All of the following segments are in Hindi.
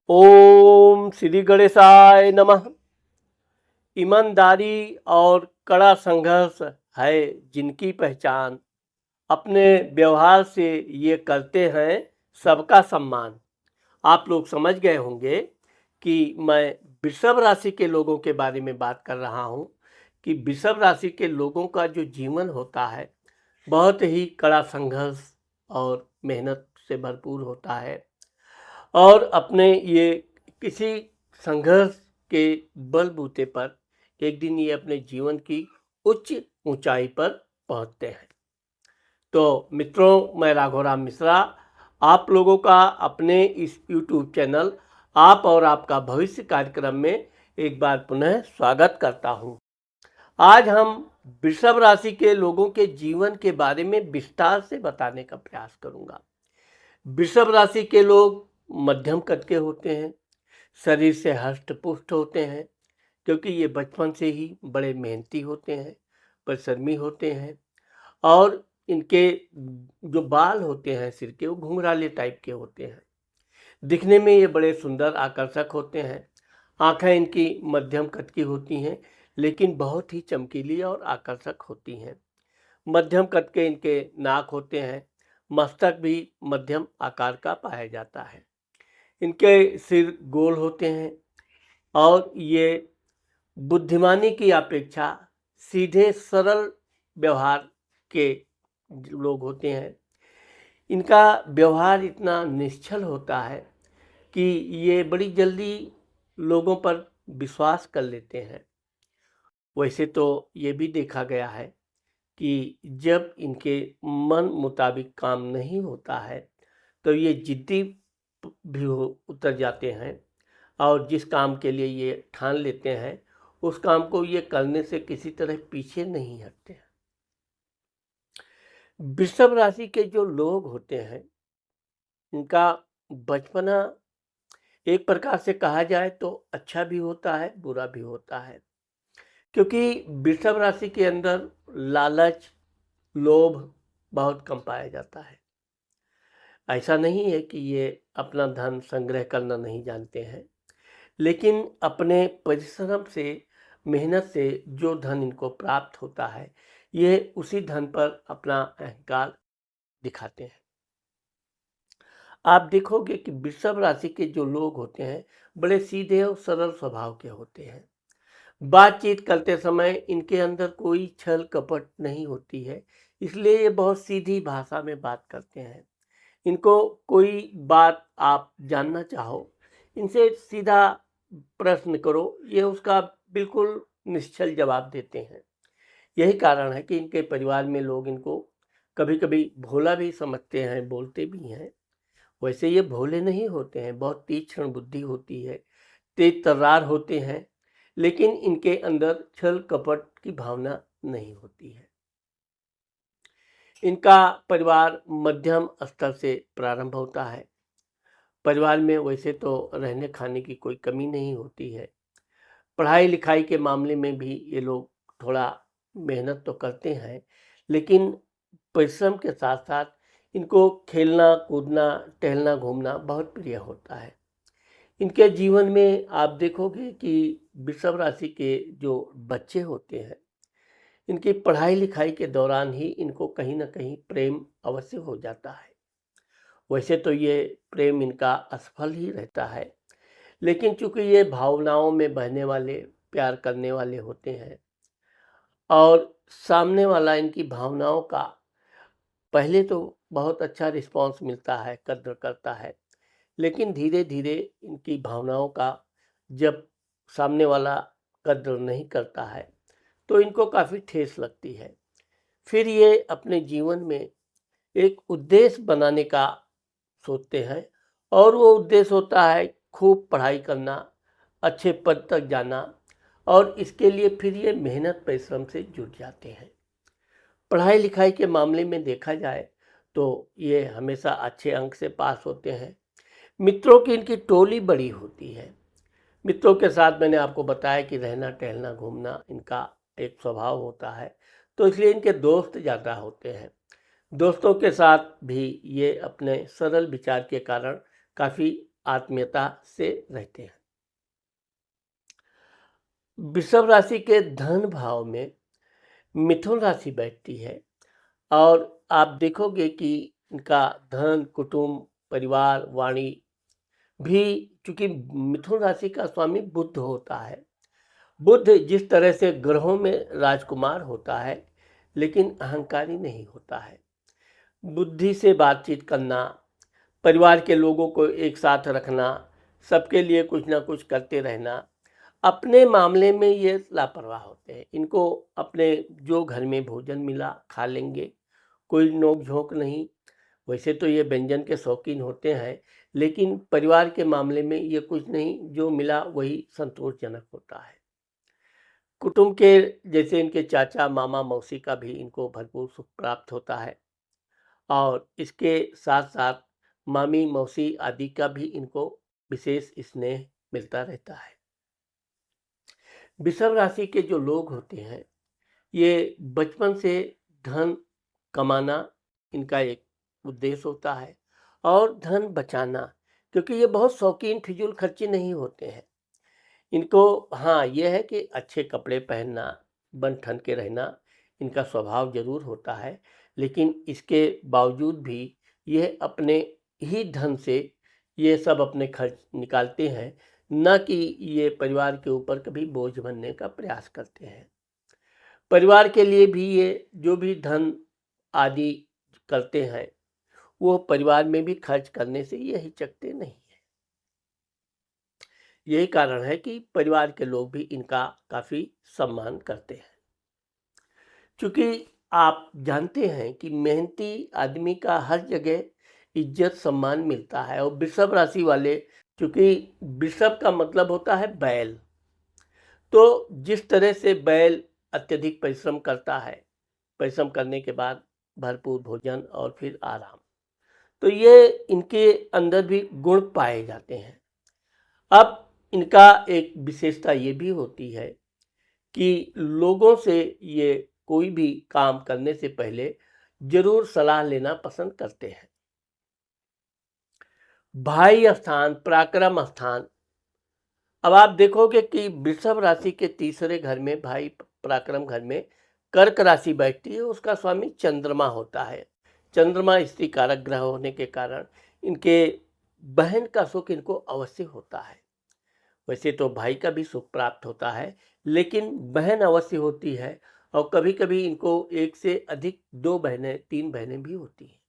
ओम श्री गणेशाय नमः। ईमानदारी और कड़ा संघर्ष है जिनकी पहचान, अपने व्यवहार से ये करते हैं सबका सम्मान। आप लोग समझ गए होंगे कि मैं वृषभ राशि के लोगों के बारे में बात कर रहा हूँ कि वृषभ राशि के लोगों का जो जीवन होता है बहुत ही कड़ा संघर्ष और मेहनत से भरपूर होता है। और अपने ये किसी संघर्ष के बलबूते पर एक दिन ये अपने जीवन की उच्च ऊंचाई पर पहुंचते हैं। तो मित्रों, मैं राघवराम मिश्रा आप लोगों का अपने इस YouTube चैनल आप और आपका भविष्य कार्यक्रम में एक बार पुनः स्वागत करता हूं। आज हम वृषभ राशि के लोगों के जीवन के बारे में विस्तार से बताने का प्रयास करूंगा। वृषभ राशि के लोग मध्यम कद के होते हैं, शरीर से हष्ट पुष्ट होते हैं, क्योंकि ये बचपन से ही बड़े मेहनती होते हैं, परिश्रमी होते हैं। और इनके जो बाल होते हैं सिर के, वो घुंघराले टाइप के होते हैं। दिखने में ये बड़े सुंदर आकर्षक होते हैं। आंखें इनकी मध्यम कद की होती हैं, लेकिन बहुत ही चमकीली और आकर्षक होती हैं। मध्यम कद के इनके नाक होते हैं। मस्तक भी मध्यम आकार का पाया जाता है। इनके सिर गोल होते हैं और ये बुद्धिमानी की अपेक्षा सीधे सरल व्यवहार के लोग होते हैं। इनका व्यवहार इतना निश्चल होता है कि ये बड़ी जल्दी लोगों पर विश्वास कर लेते हैं। वैसे तो ये भी देखा गया है कि जब इनके मन मुताबिक काम नहीं होता है तो ये जिद्दी भी उतर जाते हैं और जिस काम के लिए ये ठान लेते हैं उस काम को ये करने से किसी तरह पीछे नहीं हटते हैं। वृषभ राशि के जो लोग होते हैं इनका बचपना एक प्रकार से कहा जाए तो अच्छा भी होता है, बुरा भी होता है, क्योंकि वृषभ राशि के अंदर लालच, लोभ बहुत कम पाया जाता है। ऐसा नहीं है कि ये अपना धन संग्रह करना नहीं जानते हैं, लेकिन अपने परिश्रम से, मेहनत से जो धन इनको प्राप्त होता है, ये उसी धन पर अपना अहंकार दिखाते हैं। आप देखोगे कि वृषभ राशि के जो लोग होते हैं बड़े सीधे और सरल स्वभाव के होते हैं। बातचीत करते समय इनके अंदर कोई छल कपट नहीं होती है, इसलिए ये बहुत सीधी भाषा में बात करते हैं। इनको कोई बात आप जानना चाहो, इनसे सीधा प्रश्न करो, ये उसका बिल्कुल निश्चल जवाब देते हैं। यही कारण है कि इनके परिवार में लोग इनको कभी-कभी भोला भी समझते हैं, बोलते भी हैं। वैसे ये भोले नहीं होते हैं, बहुत तीक्ष्ण बुद्धि होती है, तेज तर्रार होते हैं, लेकिन इनके अंदर छल कपट की भावना नहीं होती है। इनका परिवार मध्यम स्तर से प्रारंभ होता है। परिवार में वैसे तो रहने खाने की कोई कमी नहीं होती है। पढ़ाई लिखाई के मामले में भी ये लोग थोड़ा मेहनत तो करते हैं, लेकिन परिश्रम के साथ साथ इनको खेलना कूदना, टहलना घूमना बहुत प्रिय होता है। इनके जीवन में आप देखोगे कि वृषभ राशि के जो बच्चे होते हैं, इनकी पढ़ाई लिखाई के दौरान ही इनको कहीं ना कहीं प्रेम अवश्य हो जाता है। वैसे तो ये प्रेम इनका असफल ही रहता है, लेकिन चूंकि ये भावनाओं में बहने वाले, प्यार करने वाले होते हैं और सामने वाला इनकी भावनाओं का पहले तो बहुत अच्छा रिस्पांस मिलता है, कद्र करता है, लेकिन धीरे धीरे इनकी भावनाओं का जब सामने वाला कद्र नहीं करता है तो इनको काफ़ी ठेस लगती है। फिर ये अपने जीवन में एक उद्देश्य बनाने का सोचते हैं और वो उद्देश्य होता है खूब पढ़ाई करना, अच्छे पद तक जाना, और इसके लिए फिर ये मेहनत परिश्रम से जुट जाते हैं। पढ़ाई लिखाई के मामले में देखा जाए तो ये हमेशा अच्छे अंक से पास होते हैं। मित्रों की इनकी टोली बड़ी होती है। मित्रों के साथ मैंने आपको बताया कि रहना टहलना घूमना इनका एक स्वभाव होता है, तो इसलिए इनके दोस्त ज़्यादा होते हैं। दोस्तों के साथ भी ये अपने सरल विचार के कारण काफ़ी आत्मीयता से रहते हैं। वृषभ राशि के धन भाव में मिथुन राशि बैठती है और आप देखोगे कि इनका धन, कुटुंब, परिवार, वाणी भी, चूंकि मिथुन राशि का स्वामी बुध होता है। बुध जिस तरह से ग्रहों में राजकुमार होता है लेकिन अहंकारी नहीं होता है। बुद्धि से बातचीत करना, परिवार के लोगों को एक साथ रखना, सबके लिए कुछ ना कुछ करते रहना, अपने मामले में ये लापरवाह होते हैं। इनको अपने जो घर में भोजन मिला खा लेंगे, कोई नोक झोंक नहीं। वैसे तो ये व्यंजन के शौकीन होते हैं लेकिन परिवार के मामले में ये कुछ नहीं, जो मिला वही संतोषजनक होता है। कुटुंब के जैसे इनके चाचा, मामा, मौसी का भी इनको भरपूर सुख प्राप्त होता है और इसके साथ साथ मामी, मौसी आदि का भी इनको विशेष स्नेह मिलता रहता है। वृषभ राशि के जो लोग होते हैं ये बचपन से धन कमाना इनका एक उद्देश्य होता है और धन बचाना, क्योंकि ये बहुत शौकीन फिजूल खर्ची नहीं होते हैं। इनको हाँ ये है कि अच्छे कपड़े पहनना, बन ठन के रहना इनका स्वभाव जरूर होता है, लेकिन इसके बावजूद भी ये अपने ही धन से ये सब अपने खर्च निकालते हैं, न कि ये परिवार के ऊपर कभी बोझ बनने का प्रयास करते हैं। परिवार के लिए भी ये जो भी धन आदि करते हैं वो परिवार में भी खर्च करने से ये हिचकते नहीं है। यही कारण है कि परिवार के लोग भी इनका काफी सम्मान करते हैं। क्योंकि आप जानते हैं कि मेहनती आदमी का हर जगह इज्जत सम्मान मिलता है और वृषभ राशि वाले, क्योंकि वृषभ का मतलब होता है बैल, तो जिस तरह से बैल अत्यधिक परिश्रम करता है, परिश्रम करने के बाद भरपूर भोजन और फिर आराम, तो ये इनके अंदर भी गुण पाए जाते हैं। अब इनका एक विशेषता ये भी होती है कि लोगों से ये कोई भी काम करने से पहले जरूर सलाह लेना पसंद करते हैं। भाई स्थान, पराक्रम स्थान, अब आप देखोगे कि वृषभ राशि के तीसरे घर में, भाई पराक्रम घर में कर्क राशि बैठती है, उसका स्वामी चंद्रमा होता है। चंद्रमा स्त्री कारक ग्रह होने के कारण इनके बहन का सुख इनको अवश्य होता है। वैसे तो भाई का भी सुख प्राप्त होता है लेकिन बहन अवश्य होती है और कभी कभी इनको एक से अधिक 2 बहनें, 3 बहनें भी होती हैं।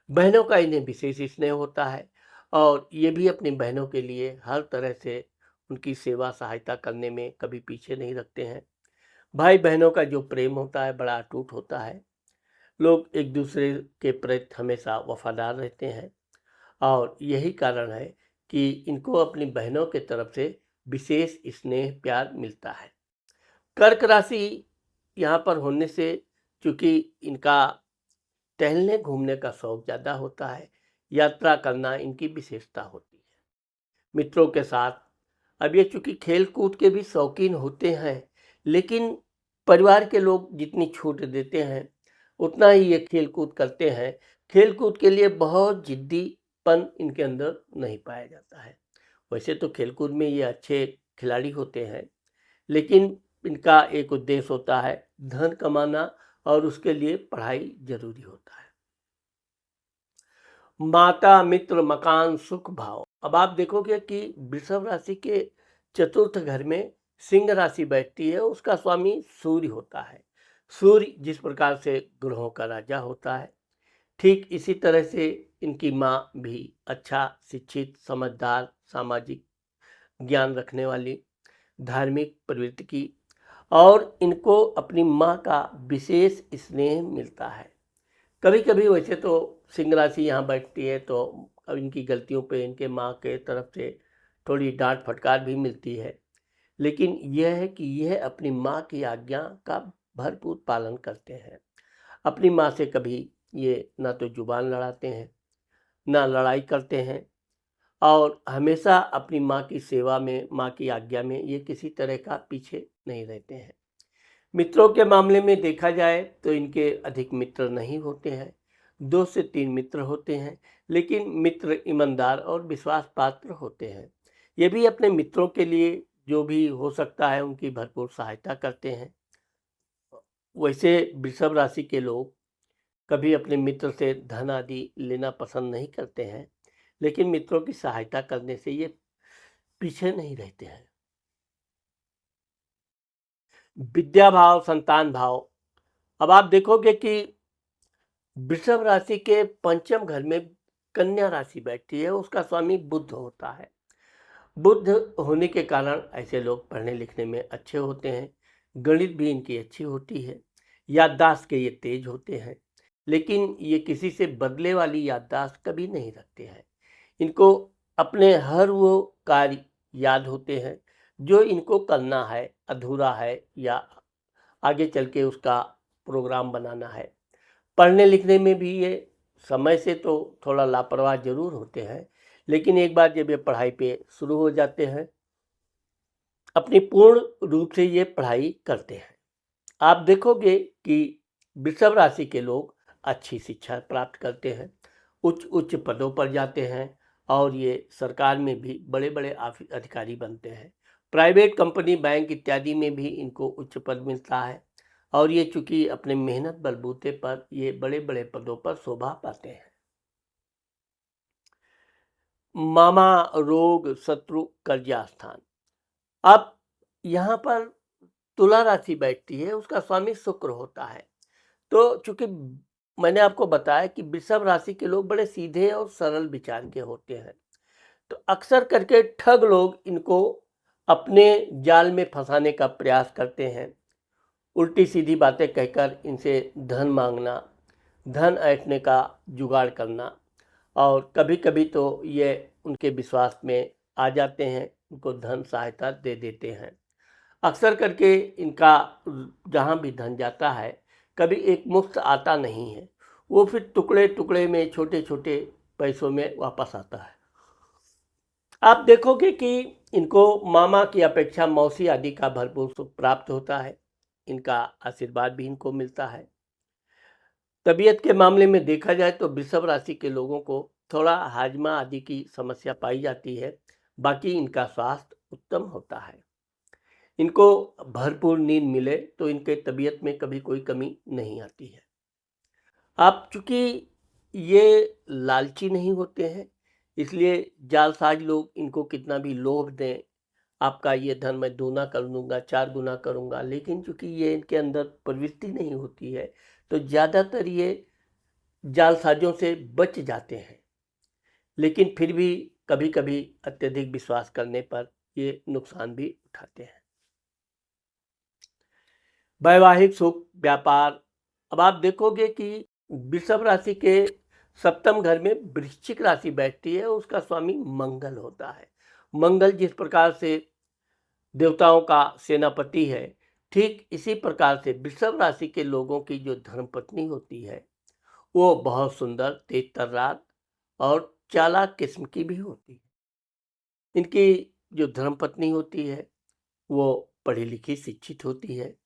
बहनों का इन्हें विशेष स्नेह होता है और ये भी अपनी बहनों के लिए हर तरह से उनकी सेवा सहायता करने में कभी पीछे नहीं रखते हैं। भाई बहनों का जो प्रेम होता है बड़ा अटूट होता है। लोग एक दूसरे के प्रति हमेशा वफादार रहते हैं और यही कारण है कि इनको अपनी बहनों के तरफ से विशेष स्नेह प्यार मिलता है। कर्क राशि यहाँ पर होने से, चूंकि इनका टहलने घूमने का शौक ज़्यादा होता है, यात्रा करना इनकी विशेषता होती है मित्रों के साथ। अब ये चूंकि खेल कूद के भी शौकीन होते हैं लेकिन परिवार के लोग जितनी छूट देते हैं उतना ही ये खेल कूद करते हैं। खेल कूद के लिए बहुत जिद्दीपन इनके अंदर नहीं पाया जाता है। वैसे तो खेल कूद में ये अच्छे खिलाड़ी होते हैं लेकिन इनका एक उद्देश्य होता है धन कमाना और उसके लिए पढ़ाई जरूरी होता है। माता, मित्र, मकान, सुख, भाव, अब आप देखोगे कि वृषभ राशि के चतुर्थ घर में सिंह राशि बैठती है, उसका स्वामी सूर्य होता है। सूर्य जिस प्रकार से ग्रहों का राजा होता है, ठीक इसी तरह से इनकी माँ भी अच्छा शिक्षित, समझदार, सामाजिक ज्ञान रखने वाली, धार्मिक प्रवृत्ति की, और इनको अपनी माँ का विशेष स्नेह मिलता है। कभी कभी वैसे तो सिंह राशि यहाँ बैठती है तो अब इनकी गलतियों पे इनके माँ के तरफ से थोड़ी डांट फटकार भी मिलती है, लेकिन यह है कि यह अपनी माँ की आज्ञा का भरपूर पालन करते हैं। अपनी माँ से कभी ये ना तो जुबान लड़ाते हैं ना लड़ाई करते हैं और हमेशा अपनी माँ की सेवा में, माँ की आज्ञा में ये किसी तरह का पीछे नहीं रहते हैं। मित्रों के मामले में देखा जाए तो इनके अधिक मित्र नहीं होते हैं। 2 से 3 मित्र होते हैं, लेकिन मित्र ईमानदार और विश्वास पात्र होते हैं। ये भी अपने मित्रों के लिए जो भी हो सकता है उनकी भरपूर सहायता करते हैं। वैसे वृषभ राशि के लोग कभी अपने मित्र से धन आदि लेना पसंद नहीं करते हैं, लेकिन मित्रों की सहायता करने से ये पीछे नहीं रहते हैं। विद्या भाव, संतान भाव। अब आप देखोगे कि वृषभ राशि के पंचम घर में कन्या राशि बैठती है, उसका स्वामी बुध होता है। बुध होने के कारण ऐसे लोग पढ़ने लिखने में अच्छे होते हैं, गणित भी इनकी अच्छी होती है, याददाश्त के ये तेज होते हैं, लेकिन ये किसी से बदले वाली याददाश्त कभी नहीं रखते हैं। इनको अपने हर वो कार्य याद होते हैं जो इनको करना है, अधूरा है या आगे चल के उसका प्रोग्राम बनाना है। पढ़ने लिखने में भी ये समय से तो थोड़ा लापरवाह ज़रूर होते हैं, लेकिन एक बार जब ये पढ़ाई पे शुरू हो जाते हैं, अपनी पूर्ण रूप से ये पढ़ाई करते हैं। आप देखोगे कि वृषभ राशि के लोग अच्छी शिक्षा प्राप्त करते हैं, उच्च उच्च पदों पर जाते हैं और ये सरकार में भी बड़े-बड़े अधिकारी बनते हैं। प्राइवेट कंपनी, बैंक इत्यादि में भी इनको उच्च पद मिलता है और ये चूँकि अपने मेहनत बलबूते पर ये बड़े-बड़े पदों पर शोभा पाते हैं। मामा, रोग, शत्रु, कर्जा स्थान। अब यहाँ पर तुला राशि बैठती है, उसका स्वामी शुक्र होता है। तो चूँकि मैंने आपको बताया कि वृषभ राशि के लोग बड़े सीधे और सरल विचार के होते हैं, तो अक्सर करके ठग लोग इनको अपने जाल में फंसाने का प्रयास करते हैं। उल्टी सीधी बातें कहकर इनसे धन मांगना, धन ऐंठने का जुगाड़ करना और कभी-कभी तो ये उनके विश्वास में आ जाते हैं, उनको धन सहायता दे देते हैं। अक्सर करके इनका जहाँ भी धन जाता है, कभी एक मुश्त आता नहीं है, वो फिर टुकड़े-टुकड़े में छोटे-छोटे पैसों में वापस आता है। आप देखोगे कि इनको मामा की अपेक्षा मौसी आदि का भरपूर सुख प्राप्त होता है, इनका आशीर्वाद भी इनको मिलता है। तबीयत के मामले में देखा जाए तो वृषभ राशि के लोगों को थोड़ा हाजमा आदि की समस्या पाई जाती है, बाकी इनका स्वास्थ्य उत्तम होता है। इनको भरपूर नींद मिले तो इनके तबीयत में कभी कोई कमी नहीं आती है। आप चूँकि ये लालची नहीं होते हैं, इसलिए जालसाज लोग इनको कितना भी लोभ दें, आपका ये धन मैं दूना कर दूँगा, 4 गुना करूँगा, लेकिन चूँकि ये इनके अंदर प्रवृत्ति नहीं होती है, तो ज़्यादातर ये जालसाजों से बच जाते हैं। लेकिन फिर भी कभी-कभी अत्यधिक विश्वास करने पर ये नुकसान भी उठाते हैं। वैवाहिक सुख, व्यापार। अब आप देखोगे कि वृषभ राशि के सप्तम घर में वृश्चिक राशि बैठती है, उसका स्वामी मंगल होता है। मंगल जिस प्रकार से देवताओं का सेनापति है, ठीक इसी प्रकार से वृषभ राशि के लोगों की जो धर्मपत्नी होती है, वो बहुत सुंदर, तेज-तर्रार और चालाक किस्म की भी होती है। इनकी जो धर्मपत्नी होती है, वो पढ़ी-लिखी, शिक्षित होती है।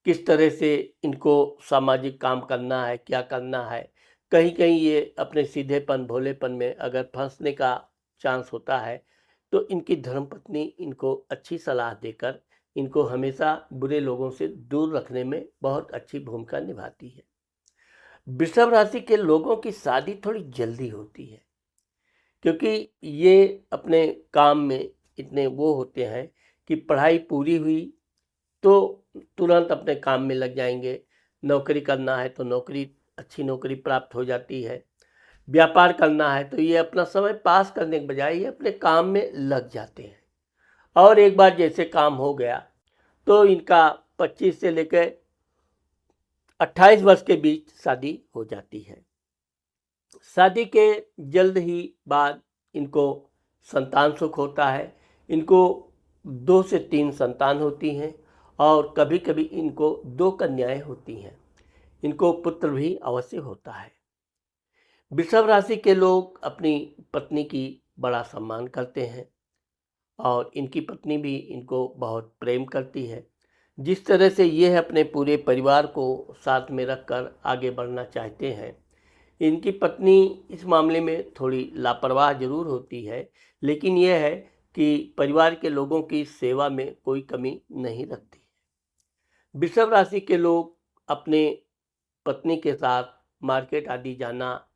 किस तरह से इनको सामाजिक काम करना है, क्या करना है, कहीं-कहीं ये अपने सीधेपन, भोलेपन में अगर फँसने का चांस होता है, तो इनकी धर्मपत्नी इनको अच्छी सलाह देकर इनको हमेशा बुरे लोगों से दूर रखने में बहुत अच्छी भूमिका निभाती है। वृषभ राशि के लोगों की शादी थोड़ी जल्दी होती है, क्योंकि ये अपने काम में इतने वो होते हैं कि पढ़ाई पूरी हुई तो तुरंत अपने काम में लग जाएँगे। नौकरी करना है तो नौकरी, अच्छी नौकरी प्राप्त हो जाती है। व्यापार करना है तो ये अपना समय पास करने के बजाय ये अपने काम में लग जाते हैं और एक बार जैसे काम हो गया तो इनका 25 से लेकर 28 वर्ष के बीच शादी हो जाती है। शादी के जल्द ही बाद इनको संतान सुख होता है। इनको 2 से 3 संतान होती हैं और कभी-कभी इनको 2 कन्याएँ होती हैं। इनको पुत्र भी अवश्य होता है। वृषभ राशि के लोग अपनी पत्नी की बड़ा सम्मान करते हैं और इनकी पत्नी भी इनको बहुत प्रेम करती है। जिस तरह से ये अपने पूरे परिवार को साथ में रखकर आगे बढ़ना चाहते हैं, इनकी पत्नी इस मामले में थोड़ी लापरवाह ज़रूर होती है, लेकिन यह है कि परिवार के लोगों की सेवा में कोई कमी नहीं रखती। वृषभ राशि के लोग अपने पत्नी के साथ मार्केट आदि जाना,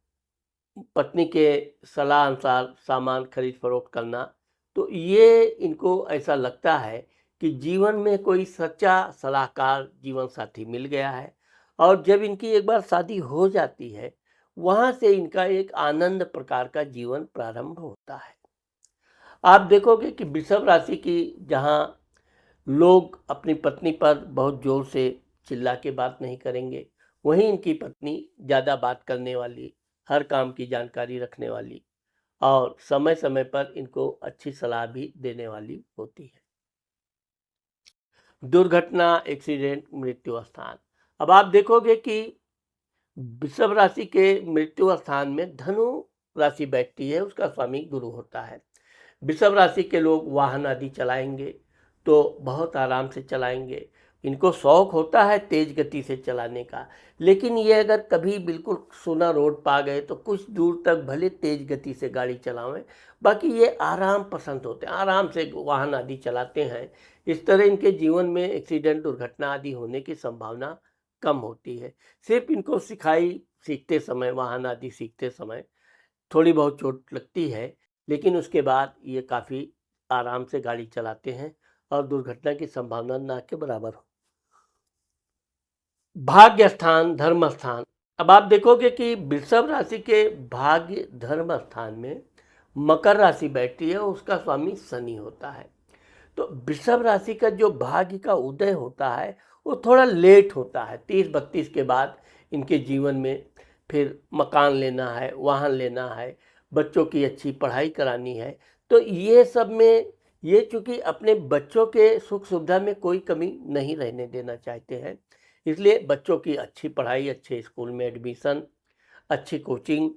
पत्नी के सलाह अनुसार सामान खरीद फरोख्त करना, तो ये इनको ऐसा लगता है कि जीवन में कोई सच्चा सलाहकार जीवन साथी मिल गया है। और जब इनकी एक बार शादी हो जाती है, वहाँ से इनका एक आनंद प्रकार का जीवन प्रारंभ होता है। आप देखोगे कि वृषभ राशि की जहाँ लोग अपनी पत्नी पर बहुत ज़ोर से चिल्ला के बात नहीं करेंगे, वहीं इनकी पत्नी ज़्यादा बात करने वाली, हर काम की जानकारी रखने वाली और समय-समय पर इनको अच्छी सलाह भी देने वाली होती है। दुर्घटना, एक्सीडेंट, मृत्यु स्थान। अब आप देखोगे कि वृषभ राशि के मृत्यु स्थान में धनु राशि बैठती है, उसका स्वामी गुरु होता है। वृषभ राशि के लोग वाहन आदि चलाएंगे तो बहुत आराम से चलाएंगे। इनको शौक होता है तेज गति से चलाने का, लेकिन ये अगर कभी बिल्कुल सूना रोड पा गए तो कुछ दूर तक भले तेज गति से गाड़ी चलावें, बाकी ये आराम पसंद होते हैं, आराम से वाहन आदि चलाते हैं। इस तरह इनके जीवन में एक्सीडेंट, दुर्घटना आदि होने की संभावना कम होती है। सिर्फ इनको सीखते समय, वाहन आदि सीखते समय थोड़ी बहुत चोट लगती है, लेकिन उसके बाद ये काफ़ी आराम से गाड़ी चलाते हैं और दुर्घटना की संभावना ना के बराबर हो। भाग्य स्थान, धर्म स्थान। अब आप देखोगे कि वृषभ राशि के भाग्य धर्म स्थान में मकर राशि बैठती है, उसका स्वामी शनि होता है। तो वृषभ राशि का जो भाग्य का उदय होता है वो थोड़ा लेट होता है, 30-32 के बाद इनके जीवन में फिर मकान लेना है, वाहन लेना है, बच्चों की अच्छी पढ़ाई करानी है। तो ये सब में ये चूँकि अपने बच्चों के सुख सुविधा में कोई कमी नहीं रहने देना चाहते हैं, इसलिए बच्चों की अच्छी पढ़ाई, अच्छे स्कूल में एडमिशन, अच्छी कोचिंग,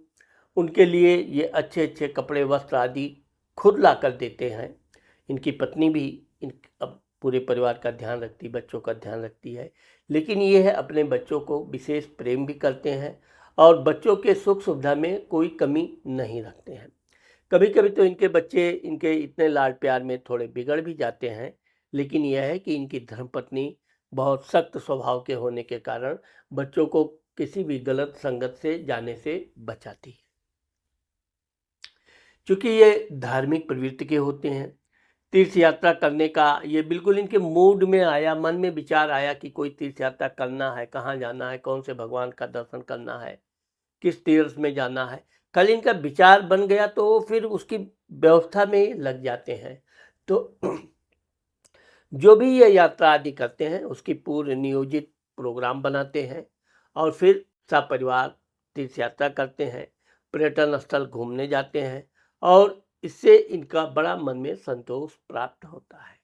उनके लिए ये अच्छे-अच्छे कपड़े, वस्त्र आदि खुद ला कर देते हैं। इनकी पत्नी भी इन अब पूरे परिवार का ध्यान रखती, बच्चों का ध्यान रखती है। लेकिन ये है अपने बच्चों को विशेष प्रेम भी करते हैं और बच्चों के सुख सुविधा में कोई कमी नहीं रखते हैं। कभी-कभी तो इनके बच्चे इनके इतने लाड प्यार में थोड़े बिगड़ भी जाते हैं, लेकिन यह है कि इनकी धर्मपत्नी बहुत सख्त स्वभाव के होने के कारण बच्चों को किसी भी गलत संगत से जाने से बचाती है। चूँकि ये धार्मिक प्रवृत्ति के होते हैं, तीर्थ यात्रा करने का ये बिल्कुल इनके मूड में आया, मन में विचार आया कि कोई तीर्थ यात्रा करना है, कहाँ जाना है, कौन से भगवान का दर्शन करना है, किस तीर्थ में जाना है। कल इनका विचार बन गया तो वो फिर उसकी व्यवस्था में लग जाते हैं। तो जो भी ये यात्रा आदि करते हैं उसकी पूर्व नियोजित प्रोग्राम बनाते हैं और फिर सपरिवार तीर्थ यात्रा करते हैं, पर्यटन स्थल घूमने जाते हैं और इससे इनका बड़ा मन में संतोष प्राप्त होता है।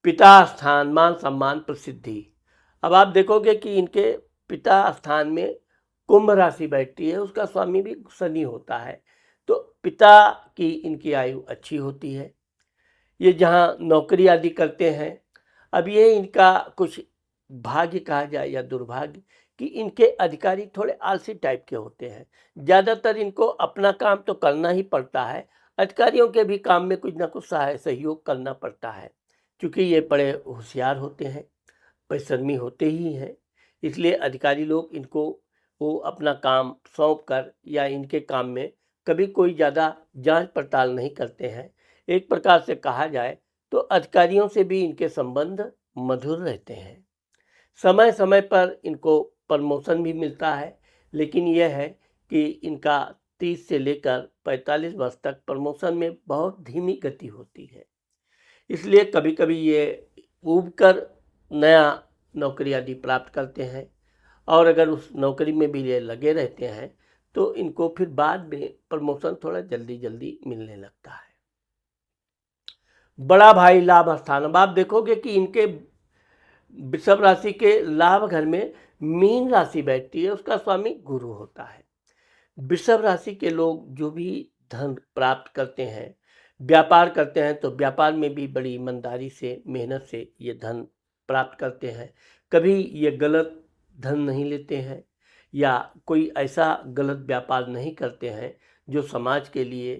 पिता स्थान, मान सम्मान, प्रसिद्धि। अब आप देखोगे कि इनके पिता स्थान में कुंभ राशि बैठती है, उसका स्वामी भी शनि होता है। तो पिता की इनकी आयु अच्छी होती है। ये जहाँ नौकरी आदि करते हैं, अब ये इनका कुछ भाग्य कहा जाए या दुर्भाग्य कि इनके अधिकारी थोड़े आलसी टाइप के होते हैं। ज़्यादातर इनको अपना काम तो करना ही पड़ता है, अधिकारियों के भी काम में कुछ ना कुछ सहयोग करना पड़ता है। क्योंकि ये बड़े होशियार होते हैं, परिश्रमी होते ही हैं, इसलिए अधिकारी लोग इनको वो अपना काम सौंप कर या इनके काम में कभी कोई ज़्यादा जांच पड़ताल नहीं करते हैं। एक प्रकार से कहा जाए तो अधिकारियों से भी इनके संबंध मधुर रहते हैं। समय समय पर इनको प्रमोशन भी मिलता है, लेकिन यह है कि इनका 30 से लेकर 45 वर्ष तक प्रमोशन में बहुत धीमी गति होती है। इसलिए कभी-कभी ये ऊब कर नया नौकरी आदि प्राप्त करते हैं और अगर उस नौकरी में भी ये लगे रहते हैं तो इनको फिर बाद में प्रमोशन थोड़ा जल्दी-जल्दी मिलने लगता है। बड़ा भाई लाभ स्थान। अब आप देखोगे कि इनके वृषभ राशि के लाभ घर में मीन राशि बैठती है, उसका स्वामी गुरु होता है। वृषभ राशि के लोग जो भी धन प्राप्त करते हैं, व्यापार करते हैं तो व्यापार में भी बड़ी ईमानदारी से, मेहनत से ये धन प्राप्त करते हैं। कभी ये गलत धन नहीं लेते हैं। या कोई ऐसा गलत व्यापार नहीं करते हैं जो समाज के लिए,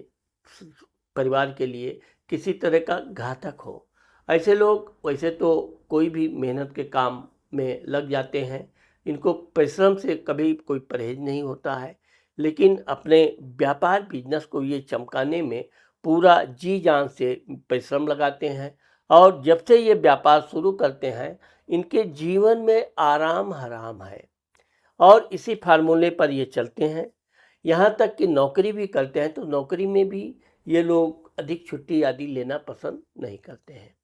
परिवार के लिए किसी तरह का घातक हो। ऐसे लोग वैसे तो कोई भी मेहनत के काम में लग जाते हैं, इनको परिश्रम से कभी कोई परहेज नहीं होता है, लेकिन अपने व्यापार बिजनेस को ये चमकाने में पूरा जी जान से परिश्रम लगाते हैं। और जब से ये व्यापार शुरू करते हैं, इनके जीवन में आराम हराम है और इसी फार्मूले पर ये चलते हैं। यहाँ तक कि नौकरी भी करते हैं तो नौकरी में भी ये लोग अधिक छुट्टी आदि लेना पसंद नहीं करते हैं।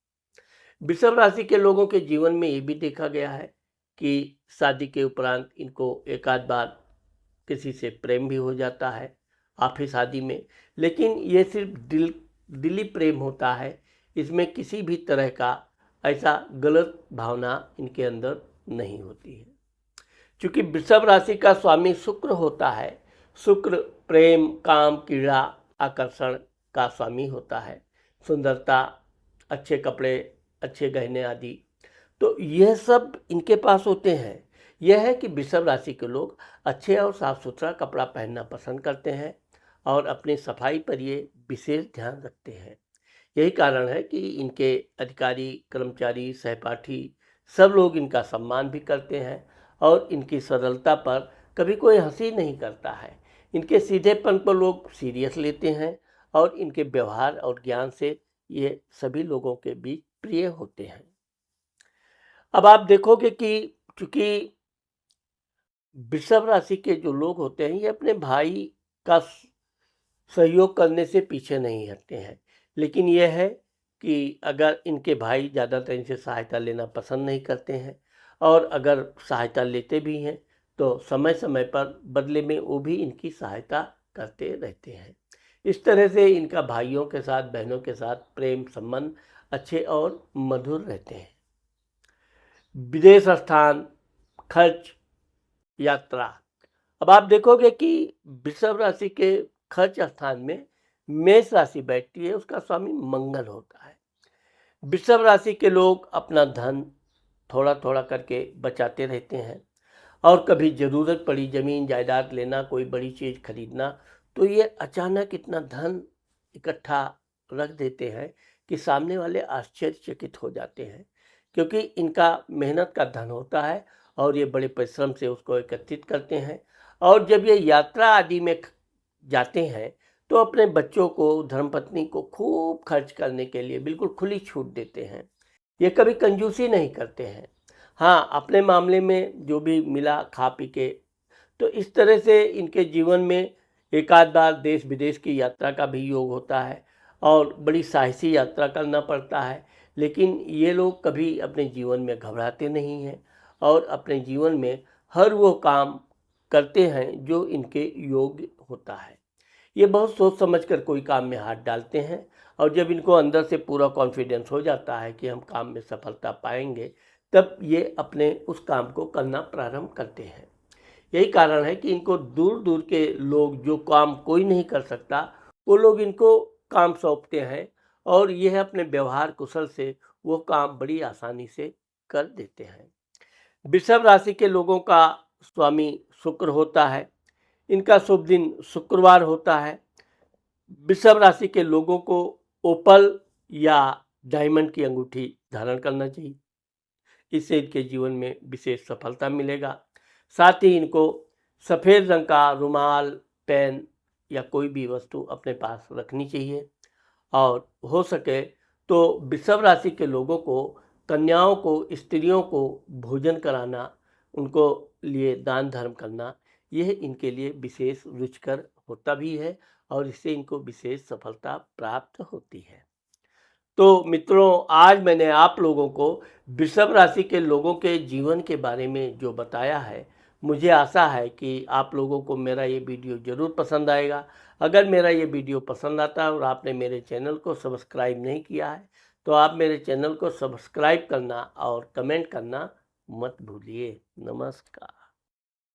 वृषभ राशि के लोगों के जीवन में ये भी देखा गया है कि शादी के उपरांत इनको एक आध बार किसी से प्रेम भी हो जाता है ऑफिस आदि में, लेकिन ये सिर्फ दिली प्रेम होता है, इसमें किसी भी तरह का ऐसा गलत भावना इनके अंदर नहीं होती है। चूंकि वृषभ राशि का स्वामी शुक्र होता है, शुक्र प्रेम, काम, क्रीड़ा, आकर्षण का स्वामी होता है, सुंदरता, अच्छे कपड़े, अच्छे गहने आदि, तो यह सब इनके पास होते हैं। यह है कि वृषभ राशि के लोग अच्छे और साफ सुथरा कपड़ा पहनना पसंद करते हैं और अपनी सफाई पर ये विशेष ध्यान रखते हैं। यही कारण है कि इनके अधिकारी, कर्मचारी, सहपाठी सब लोग इनका सम्मान भी करते हैं और इनकी सरलता पर कभी कोई हंसी नहीं करता है। इनके सीधेपन को लोग सीरियस लेते हैं और इनके व्यवहार और ज्ञान से ये सभी लोगों के बीच प्रिय होते हैं। अब आप देखोगे कि चूंकि वृषभ राशि के जो लोग होते हैं ये अपने भाई का सहयोग करने से पीछे नहीं हटते हैं, लेकिन यह है कि अगर इनके भाई ज़्यादातर इनसे सहायता लेना पसंद नहीं करते हैं और अगर सहायता लेते भी हैं तो समय समय पर बदले में वो भी इनकी सहायता करते रहते हैं। इस तरह से इनका भाइयों के साथ, बहनों के साथ प्रेम संबंध अच्छे और मधुर रहते हैं। विदेश स्थान, खर्च, यात्रा। अब आप देखोगे कि वृषभ राशि के खर्च स्थान में मेष राशि बैठती है, उसका स्वामी मंगल होता है। वृषभ राशि के लोग अपना धन थोड़ा थोड़ा करके बचाते रहते हैं और कभी ज़रूरत पड़ी ज़मीन जायदाद लेना, कोई बड़ी चीज़ खरीदना, तो ये अचानक इतना धन इकट्ठा रख देते हैं कि सामने वाले आश्चर्यचकित हो जाते हैं, क्योंकि इनका मेहनत का धन होता है और ये बड़े परिश्रम से उसको एकत्रित करते हैं। और जब ये यात्रा आदि में जाते हैं तो अपने बच्चों को, धर्मपत्नी को खूब खर्च करने के लिए बिल्कुल खुली छूट देते हैं। ये कभी कंजूसी नहीं करते हैं। हाँ, अपने मामले में जो भी मिला खा पी के, तो इस तरह से इनके जीवन में एक आध बार देश विदेश की यात्रा का भी योग होता है और बड़ी साहसी यात्रा करना पड़ता है, लेकिन ये लोग कभी अपने जीवन में घबराते नहीं हैं और अपने जीवन में हर वो काम करते हैं जो इनके योग्य होता है। ये बहुत सोच समझ कर कोई काम में हाथ डालते हैं और जब इनको अंदर से पूरा कॉन्फिडेंस हो जाता है कि हम काम में सफलता पाएंगे, तब ये अपने उस काम को करना प्रारंभ करते हैं। यही कारण है कि इनको दूर दूर के लोग, जो काम कोई नहीं कर सकता, वो लोग इनको काम सौंपते हैं और यह अपने व्यवहार कुशल से वो काम बड़ी आसानी से कर देते हैं। वृषभ राशि के लोगों का स्वामी शुक्र होता है, इनका शुभ दिन शुक्रवार होता है। वृषभ राशि के लोगों को ओपल या डायमंड की अंगूठी धारण करना चाहिए, इससे इनके जीवन में विशेष सफलता मिलेगा। साथ ही इनको सफ़ेद रंग का रुमाल, पेन या कोई भी वस्तु अपने पास रखनी चाहिए और हो सके तो वृषभ राशि के लोगों को, कन्याओं को, स्त्रियों को भोजन कराना, उनको लिए दान धर्म करना, यह इनके लिए विशेष रुचिकर होता भी है और इससे इनको विशेष सफलता प्राप्त होती है। तो मित्रों, आज मैंने आप लोगों को वृषभ राशि के लोगों के जीवन के बारे में जो बताया है, मुझे आशा है कि आप लोगों को मेरा ये वीडियो ज़रूर पसंद आएगा। अगर मेरा ये वीडियो पसंद आता है और आपने मेरे चैनल को सब्सक्राइब नहीं किया है, तो आप मेरे चैनल को सब्सक्राइब करना और कमेंट करना मत भूलिए। नमस्कार।